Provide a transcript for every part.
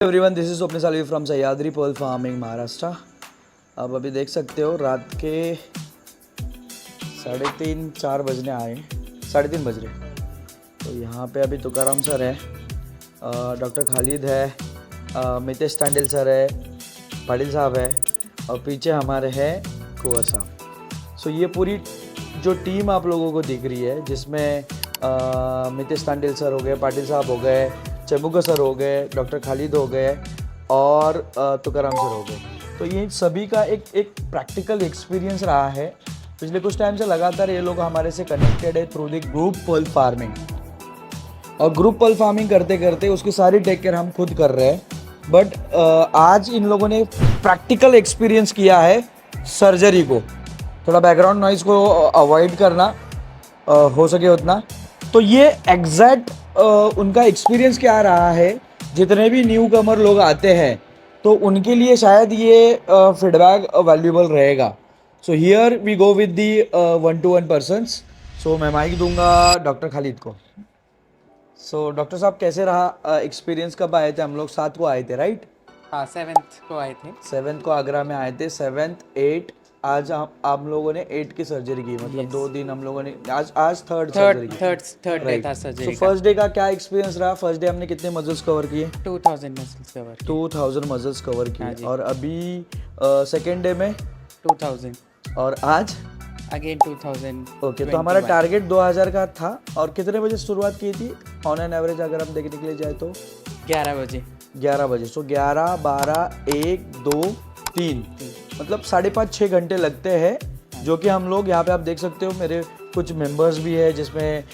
Everyone, this is Swapna Salvi from Sahyadri pearl farming Maharashtra. अब अभी देख सकते हो रात के 3:30-4 बजने आए, 3:30 बज रहे। तो यहाँ पे अभी तुकाराम सर है, डॉक्टर खालिद है, मितेश तांडिल सर है, पाटिल साहब है और पीछे हमारे हैं कुंवर साहब। सो ये पूरी जो टीम आप लोगों को दिख रही है, जिसमें मितेश तांडिल सर हो गए, पाटिल साहब हो गए, चेबुका सर हो गए, डॉक्टर खालिद हो गए और तुकाराम सर हो गए। तो ये सभी का एक प्रैक्टिकल एक्सपीरियंस रहा है। पिछले कुछ टाइम से लगातार ये लोग हमारे से कनेक्टेड है through the group pearl farming, और ग्रुप पर्ल फार्मिंग करते करते उसकी सारी टेक केयर हम खुद कर रहे हैं। बट आज इन लोगों ने प्रैक्टिकल एक्सपीरियंस किया है सर्जरी को। थोड़ा बैकग्राउंड नॉइज़ को अवॉइड करना हो सके उतना। तो ये एग्जैक्ट उनका एक्सपीरियंस क्या रहा है। जितने भी न्यू कमर लोग आते हैं तो उनके लिए शायद ये फीडबैक वैल्यूएबल रहेगा। So here we go with the 1-to-1 persons. So मैं माइक दूंगा डॉक्टर खालिद को। सो डॉक्टर साहब, कैसे रहा एक्सपीरियंस? कब आए थे हम लोग? 7 को आए थे, राइट? हाँ, 7th को आए थे। 7th को आगरा में आए थे, 7th 8। आज आप लोगों ने 8 की सर्जरी की, मतलब 2 दिन हम लोगों ने। आज थर्ड सर्जरी की। थर्ड डे था सर्जरी तो फर्स्ट डे का क्या एक्सपीरियंस रहा? फर्स्ट डे हमने कितने मसल्स कवर किए? 2000 मसल्स कवर 2000 मसल्स कवर किए। और अभी सेकेंड डे में 2000 और आज अगेन 2000। ओके, तो हमारा टारगेट 2000 का था। और कितने बजे शुरुआत की थी ऑन एन एवरेज अगर हम देखने के लिए जाए तो? 11 बजे। 11 बजे। सो 11, 12, 1, 2, 3, मतलब 5.5-6 घंटे लगते हैं। जो कि हम लोग यहाँ पे आप देख सकते हो, मेरे कुछ मेंबर्स भी है जिसमें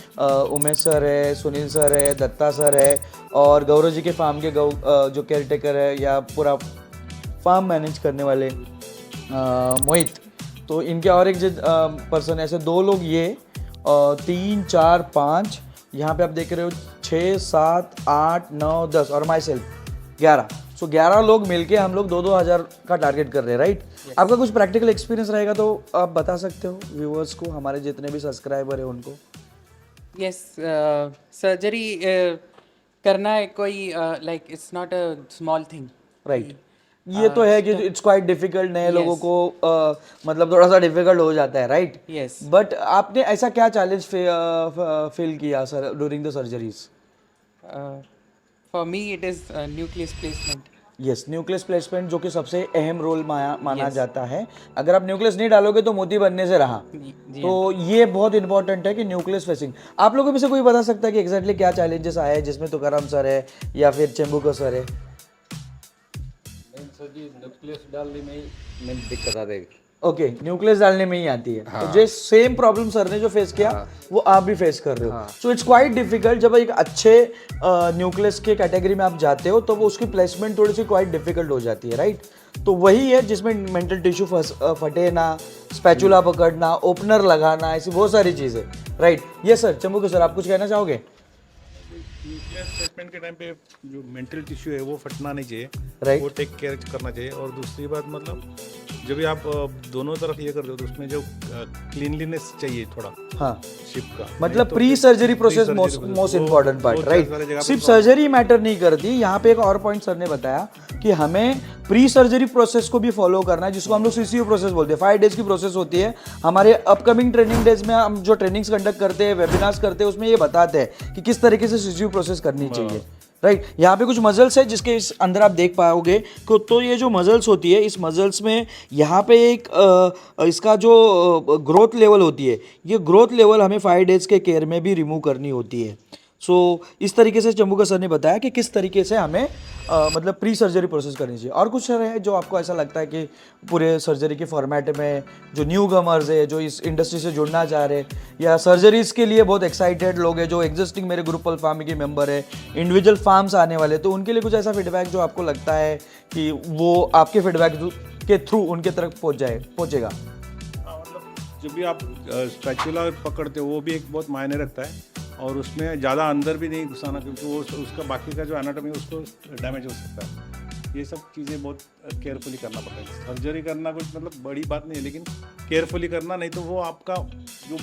उमेश सर है, सुनील सर है, दत्ता सर है और गौरव जी के फार्म के जो केयर टेकर है या पूरा फार्म मैनेज करने वाले मोहित। तो इनके और एक पर्सन ऐसे 2 लोग, ये 3, 4, 5, यहाँ पे आप देख रहे हो 6, 7, 8, 9, 10 और माई सेल्फ 11। सो 11 लोग मिलके हम लोग 2-2 हज़ार का टारगेट कर रहे हैं, राइट? आपका कुछ प्रैक्टिकल एक्सपीरियंस रहेगा तो आप बता सकते हो व्यूअर्स को, हमारे जितने भी सब्सक्राइबर है उनको। यस, सर्जरी करना है कोई like it's not a small thing, right? ये तो है कि इट्स क्वाइट डिफिकल्ट, नए लोगों को मतलब थोड़ा सा डिफिकल्ट हो जाता है, राइट? यस। बट आपने ऐसा क्या चैलेंज फील किया sir during the surgeries? For me it is nucleus placement. Yes, nucleus placement जो कि सबसे अहम रोल माना जाता है। अगर आप न्यूक्लियस नहीं डालोगे तो मोती बनने से रहा। तो ये बहुत इंपॉर्टेंट है कि न्यूक्लियस फेसिंग। आप लोगों में से कोई बता सकता है कि एग्जैक्टली क्या चैलेंजेस आए हैं जिसमें तुकाराम सर है या फिर चेंबुका सर है? न्यूक्लियस डालने में मेन दिक्कत आ रही। ओके, न्यूक्लियस डालने में ही आती है। तो जो सेम प्रॉब्लम सर ने जो फेस किया वो आप भी फेस कर रहे हो। So it's quite difficult. जब एक अच्छे न्यूक्लियस के कैटेगरी में आप जाते हो तो वो उसकी प्लेसमेंट थोड़ी सी क्वाइट डिफिकल्ट हो जाती है, राइट? तो वही है जिसमें मेंटल टिश्यू फटे ना, स्पैचुला पकड़ना, ओपनर लगाना, ऐसी बहुत सारी चीज़ें, राइट? ये सर, चंबू सर, आप कुछ कहना चाहोगे? न्यूक्लियस प्लेसमेंट के टाइम पे जो मेंटल टिश्यू है वो फटना नहीं चाहिए, राइट? वो टेक केयर करना चाहिए। और दूसरी बात, मतलब जब भी आप दोनों तरफ ये करते हो तो उसमें जो क्लीनलीनेस चाहिए थोड़ा, हाँ, शिप का, मतलब pre surgery process most important part, right? सिर्फ सर्जरी मैटर नहीं करती। यहाँ पे एक और पॉइंट सर ने बताया कि हमें प्री सर्जरी प्रोसेस को भी फॉलो करना है, जिसको हम लोग सीसीयू प्रोसेस बोलते हैं। 5 डेज की प्रोसेस होती है। हमारे अपकमिंग ट्रेनिंग डेज में हम जो ट्रेनिंग्स कंडक्ट करते हैं, वेबिनार्स करते हैं, उसमें ये बताते हैं कि किस तरीके से सीसीयू प्रोसेस करनी चाहिए, राइट? यहाँ पे कुछ मजल्स है जिसके इस अंदर आप देख पाओगे। तो ये जो मजल्स होती है, इस मजल्स में यहाँ पे एक इसका जो ग्रोथ लेवल होती है, ये ग्रोथ लेवल हमें 5 डेज के केयर में भी रिमूव करनी होती है। सो इस तरीके से चंबुका सर ने बताया कि किस तरीके से हमें मतलब प्री सर्जरी प्रोसेस करनी चाहिए। और कुछ सर है जो आपको ऐसा लगता है कि पूरे सर्जरी के फॉर्मेट में जो न्यू कमर्स है, जो इस इंडस्ट्री से जुड़ना चाह रहे हैं, या सर्जरीज के लिए बहुत एक्साइटेड लोग हैं, जो एग्जिस्टिंग मेरे ग्रुप पर्ल फार्म के मेंबर है, इंडिविजुअल फार्म्स आने वाले, तो उनके लिए कुछ ऐसा फीडबैक जो आपको लगता है कि वो आपके फीडबैक के थ्रू उनके तरफ पहुँचेगा? जब भी आप स्पैचुला पकड़ते हो वो भी एक बहुत मायने रखता है, और उसमें ज़्यादा अंदर भी नहीं घुसाना, क्योंकि वो उसका बाकी का जो एनाटॉमी है उसको डैमेज हो सकता है। ये सब चीज़ें बहुत केयरफुली करना पड़ता है। सर्जरी करना कुछ मतलब बड़ी बात नहीं है, लेकिन केयरफुली करना, नहीं तो वो आपका जो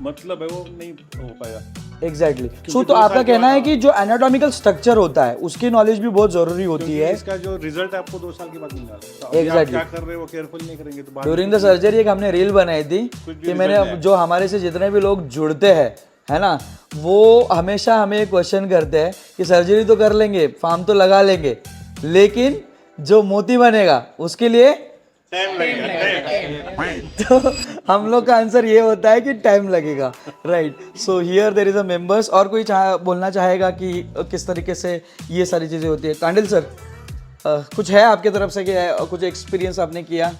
मतलब है वो नहीं हो पाएगा। एग्जैक्टली सो तो आपका कहना है कि जो एनाटॉमिकल स्ट्रक्चर होता है उसकी नॉलेज भी बहुत जरूरी होती है इसका जो रिजल्ट आपको 2 साल के बाद मिल जाता है। तो अभी आप Exactly. क्या कर रहे हो केयरफुल नहीं करेंगे तो बाद ड्यूरिंग द सर्जरी एक हमने रील बनाई थी कि मैंने जो हमारे से जितने भी लोग जुड़ते हैं है ना, वो हमेशा हमें क्वेश्चन करते हैं कि सर्जरी तो कर लेंगे, फार्म तो लगा लेंगे, लेकिन जो मोती बनेगा उसके लिए तो हम लोग का आंसर ये होता है कि टाइम लगेगा, right. So here there is a members. और कोई बोलना चाहेगा कि किस तरीके से ये सारी चीज़ें होती है? कांडिल सर कुछ है आपके तरफ से कि कुछ एक्सपिरियंस आपने किया?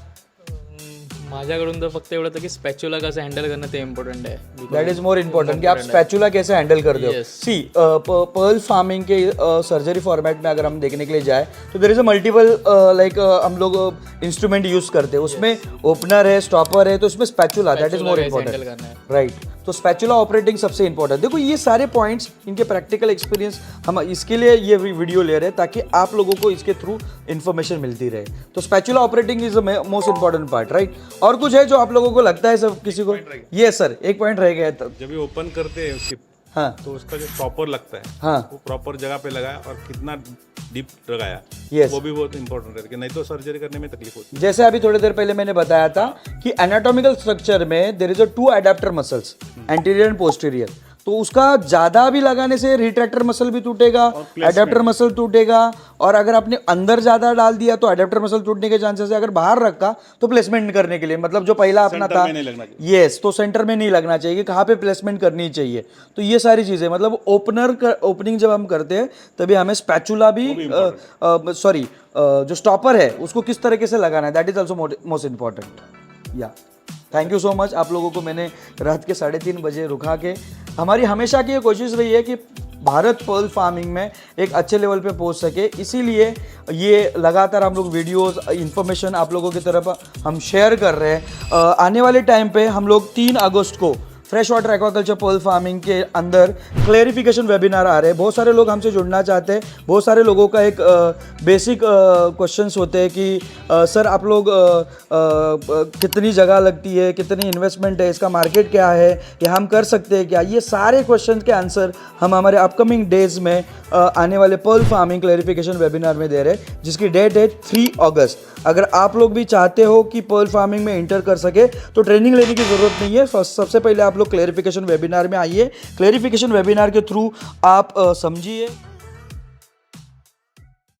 माझ्याकडून तर फक्त एवढं होतं की स्पॅच्युला कसं हँडल करणं ते इम्पॉर्टंट आहे. दैट इज मोर इम्पोर्टेंट कि आप स्पैचुला कैसे हैंडल करते हो. सी पर्ल फार्मिंग के सर्जरी फॉर्मेट में अगर हम देखने के लिए जाए तो there is a multiple like हम लोग इंस्ट्रूमेंट यूज करते हैं, उसमें ओपनर है, स्टॉपर है, तो उसमें spatula that is more important, right. तो स्पैचुला ऑपरेटिंग सबसे इंपॉर्टेंट. देखो ये सारे पॉइंट्स इनके प्रैक्टिकल एक्सपीरियंस हम इसके लिए ये वीडियो ले रहे हैं ताकि आप लोगों को इसके थ्रू इन्फॉर्मेशन मिलती रहे. तो spatula operating is most important part, right. और कुछ है जो आप लोगों को लगता है सब किसी को? ये सर एक पॉइंट रह गया है. जब ये ओपन करते हैं शिप, हाँ तो उसका जो प्रॉपर लगता है, हाँ वो प्रॉपर जगह पे लगाया और कितना डीप लगाया, Yes. वो भी बहुत इंपॉर्टेंट है कि नहीं तो सर्जरी करने में तकलीफ होती है. जैसे अभी थोड़ी देर पहले मैंने बताया था कि एनाटॉमिकल स्ट्रक्चर में there is a 2 adductor muscles, anterior and posterior. तो उसका ज़्यादा भी लगाने से रिट्रैक्टर मसल भी टूटेगा, एडेप्टर मसल टूटेगा, और अगर आपने अंदर ज़्यादा डाल दिया तो एडेप्टर मसल टूटने के चांसेस है. अगर बाहर रखा तो प्लेसमेंट करने के लिए, मतलब जो पहला अपना था, यस, तो सेंटर में नहीं लगना चाहिए, कहाँ पे प्लेसमेंट करनी चाहिए. तो ये सारी चीज़ें, मतलब ओपनिंग जब हम करते हैं तभी हमें स्पैचुला भी सॉरी जो स्टॉपर है उसको किस तरीके से लगाना है, that is also most important. या थैंक यू सो मच. आप लोगों को मैंने रात के 3:30 बजे रुका के, हमारी हमेशा की ये कोशिश रही है कि भारत पर्ल फार्मिंग में एक अच्छे लेवल पे पहुंच सके, इसीलिए ये लगातार हम लोग वीडियोस इन्फॉर्मेशन आप लोगों की तरफ हम शेयर कर रहे हैं. आने वाले टाइम पे हम लोग 3 अगस्त को fresh water aquaculture pearl farming के अंदर क्लेरिफिकेशन वेबिनार आ रहे हैं. बहुत सारे लोग हमसे जुड़ना चाहते हैं. बहुत सारे लोगों का एक बेसिक क्वेश्चंस होते हैं कि सर आप लोग कितनी जगह लगती है, कितनी इन्वेस्टमेंट है, इसका मार्केट क्या है, या हम कर सकते हैं क्या. ये सारे क्वेश्चंस के आंसर हम हमारे अपकमिंग डेज में आने वाले पर्ल फार्मिंग क्लेरिफिकेशन वेबिनार में दे रहे हैं, जिसकी डेट है 3 अगस्त. अगर आप लोग भी चाहते हो कि पर्ल फार्मिंग में इंटर कर सके तो ट्रेनिंग लेने की ज़रूरत नहीं है. सबसे पहले आप लोग क्लेरिफिकेशन वेबिनार में आइए. क्लेरिफिकेशन वेबिनार के थ्रू आप समझिए.